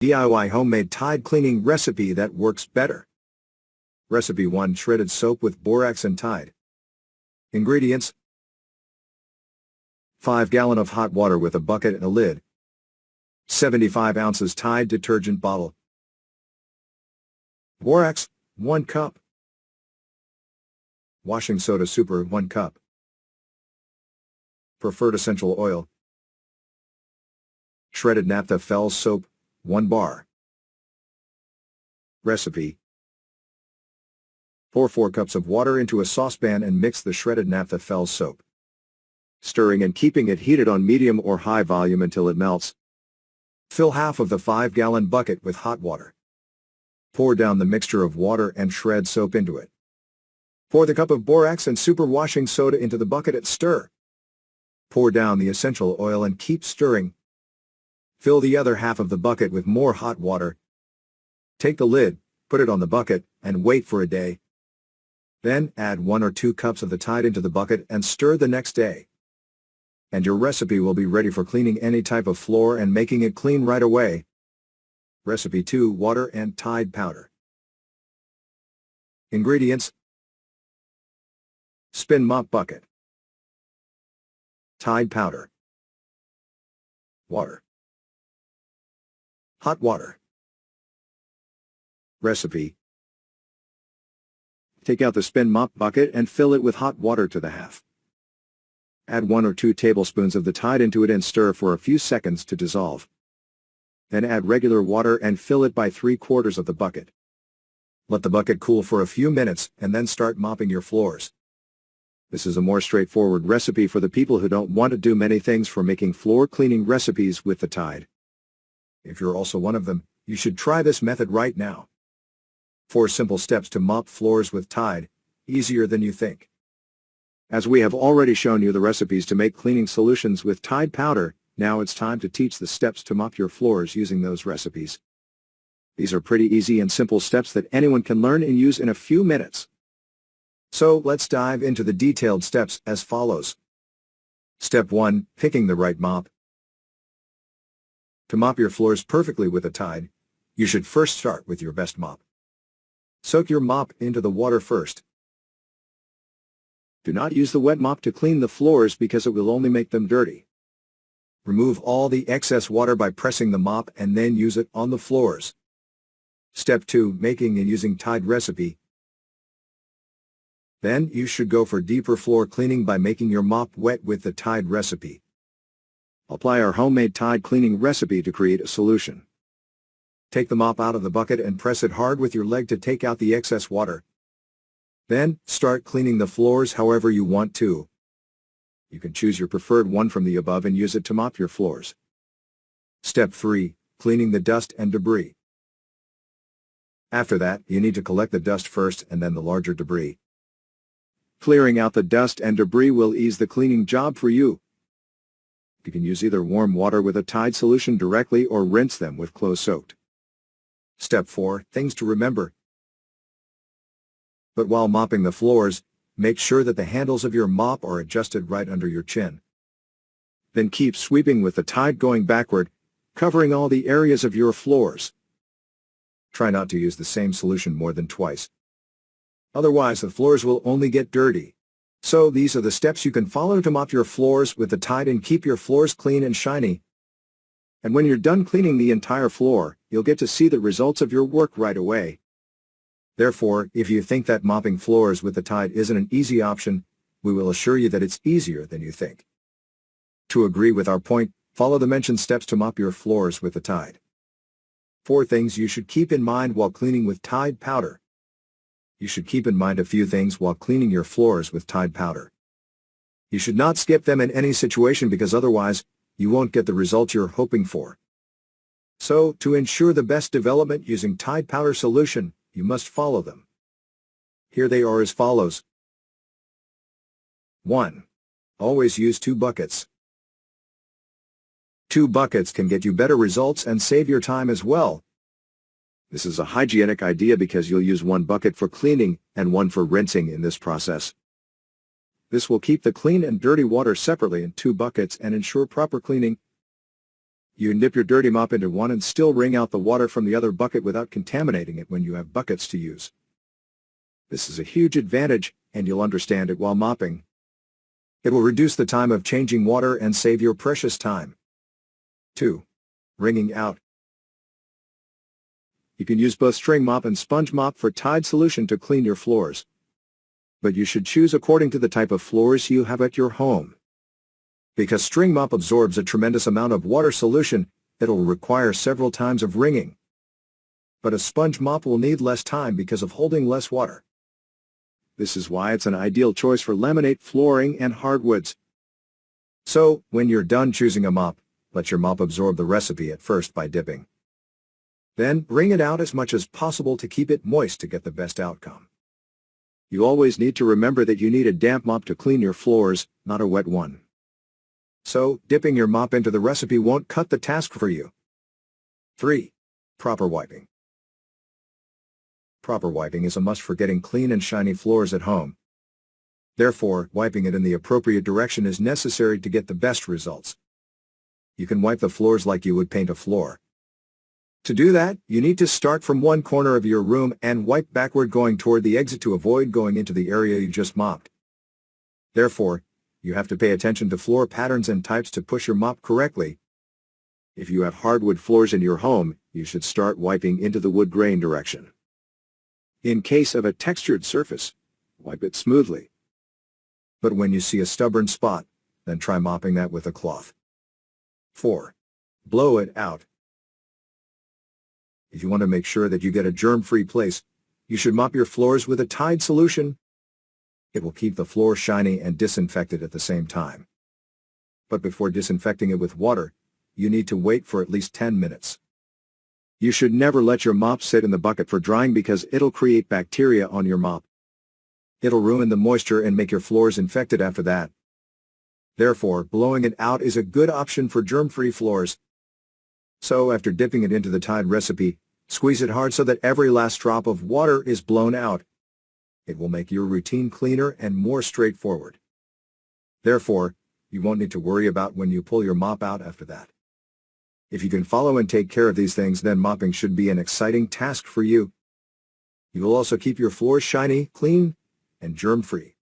DIY homemade Tide cleaning recipe that works better. Recipe 1: Shredded soap with borax and Tide. Ingredients: 5 gallon of hot water with a bucket and a lid. 75 ounces Tide detergent bottle. Borax, 1 cup. Washing soda super, 1 cup. Preferred essential oil. Shredded naphtha Fels soap, 1 bar. Recipe: pour 4 cups of water into a saucepan and mix the shredded naphtha Fels soap, stirring and keeping it heated on medium or high volume until it melts. Fill half of the 5-gallon bucket with hot water. Pour down the mixture of water and shred soap into it. Pour the cup of borax and super washing soda into the bucket and stir. Pour down the essential oil and keep stirring. Fill the other half of the bucket with more hot water. Take the lid, put it on the bucket, and wait for a day. Then add 1 or 2 cups of the Tide into the bucket and stir the next day. And your recipe will be ready for cleaning any type of floor and making it clean right away. Recipe 2: Water and Tide powder. Ingredients: spin mop bucket, Tide powder, water, hot water. Recipe: take out the spin mop bucket and fill it with hot water to the half. Add 1 or 2 tablespoons of the Tide into it and stir for a few seconds to dissolve. Then add regular water and fill it by 3/4 of the bucket. Let the bucket cool for a few minutes and then start mopping your floors. This is a more straightforward recipe for the people who don't want to do many things for making floor cleaning recipes with the Tide. If you're also one of them, you should try this method right now. 4 simple steps to mop floors with Tide, easier than you think. As we have already shown you the recipes to make cleaning solutions with Tide powder, now it's time to teach the steps to mop your floors using those recipes. These are pretty easy and simple steps that anyone can learn and use in a few minutes. So let's dive into the detailed steps as follows. Step 1: Picking the right mop. To mop your floors perfectly with a Tide, you should first start with your best mop. Soak your mop into the water first. Do not use the wet mop to clean the floors because it will only make them dirty. Remove all the excess water by pressing the mop and then use it on the floors. Step 2: Making and using Tide recipe. Then you should go for deeper floor cleaning by making your mop wet with the Tide recipe. Apply our homemade Tide cleaning recipe to create a solution. Take the mop out of the bucket and press it hard with your leg to take out the excess water. Then, start cleaning the floors however you want to. You can choose your preferred one from the above and use it to mop your floors. Step 3: Cleaning the dust and debris. After that, you need to collect the dust first and then the larger debris. Clearing out the dust and debris will ease the cleaning job for you. You can use either warm water with a Tide solution directly or rinse them with clothes soaked. Step 4: Things to remember. But while mopping the floors, make sure that the handles of your mop are adjusted right under your chin. Then keep sweeping with the Tide going backward, covering all the areas of your floors. Try not to use the same solution more than twice. Otherwise, the floors will only get dirty. So these are the steps you can follow to mop your floors with the Tide and keep your floors clean and shiny. And when you're done cleaning the entire floor, you'll get to see the results of your work right away. Therefore, if you think that mopping floors with the Tide isn't an easy option, we will assure you that it's easier than you think. To agree with our point, follow the mentioned steps to mop your floors with the Tide. 4 things you should keep in mind while cleaning with Tide powder. You should keep in mind a few things while cleaning your floors with Tide powder. You should not skip them in any situation because otherwise, you won't get the results you're hoping for. So, to ensure the best development using Tide powder solution, you must follow them. Here they are as follows. 1. Always use 2 buckets. 2 buckets can get you better results and save your time as well. This is a hygienic idea because you'll use 1 bucket for cleaning and 1 for rinsing in this process. This will keep the clean and dirty water separately in 2 buckets and ensure proper cleaning. You dip your dirty mop into one and still wring out the water from the other bucket without contaminating it when you have buckets to use. This is a huge advantage, and you'll understand it while mopping. It will reduce the time of changing water and save your precious time. 2. Wringing out. You can use both string mop and sponge mop for Tide solution to clean your floors. But you should choose according to the type of floors you have at your home. Because string mop absorbs a tremendous amount of water solution, it'll require several times of wringing. But a sponge mop will need less time because of holding less water. This is why it's an ideal choice for laminate flooring and hardwoods. So, when you're done choosing a mop, let your mop absorb the recipe at first by dipping. Then, wring it out as much as possible to keep it moist to get the best outcome. You always need to remember that you need a damp mop to clean your floors, not a wet one. So, dipping your mop into the recipe won't cut the task for you. 3. Proper wiping. Proper wiping is a must for getting clean and shiny floors at home. Therefore, wiping it in the appropriate direction is necessary to get the best results. You can wipe the floors like you would paint a floor. To do that, you need to start from one corner of your room and wipe backward going toward the exit to avoid going into the area you just mopped. Therefore, you have to pay attention to floor patterns and types to push your mop correctly. If you have hardwood floors in your home, you should start wiping into the wood grain direction. In case of a textured surface, wipe it smoothly. But when you see a stubborn spot, then try mopping that with a cloth. 4. Blow it out. If you want to make sure that you get a germ-free place, you should mop your floors with a Tide solution. It will keep the floor shiny and disinfected at the same time. But before disinfecting it with water, you need to wait for at least 10 minutes. You should never let your mop sit in the bucket for drying because it'll create bacteria on your mop. It'll ruin the moisture and make your floors infected after that. Therefore, blowing it out is a good option for germ-free floors. So after dipping it into the Tide recipe, squeeze it hard so that every last drop of water is blown out. It will make your routine cleaner and more straightforward. Therefore, you won't need to worry about when you pull your mop out after that. If you can follow and take care of these things, then mopping should be an exciting task for you. You will also keep your floors shiny, clean, and germ-free.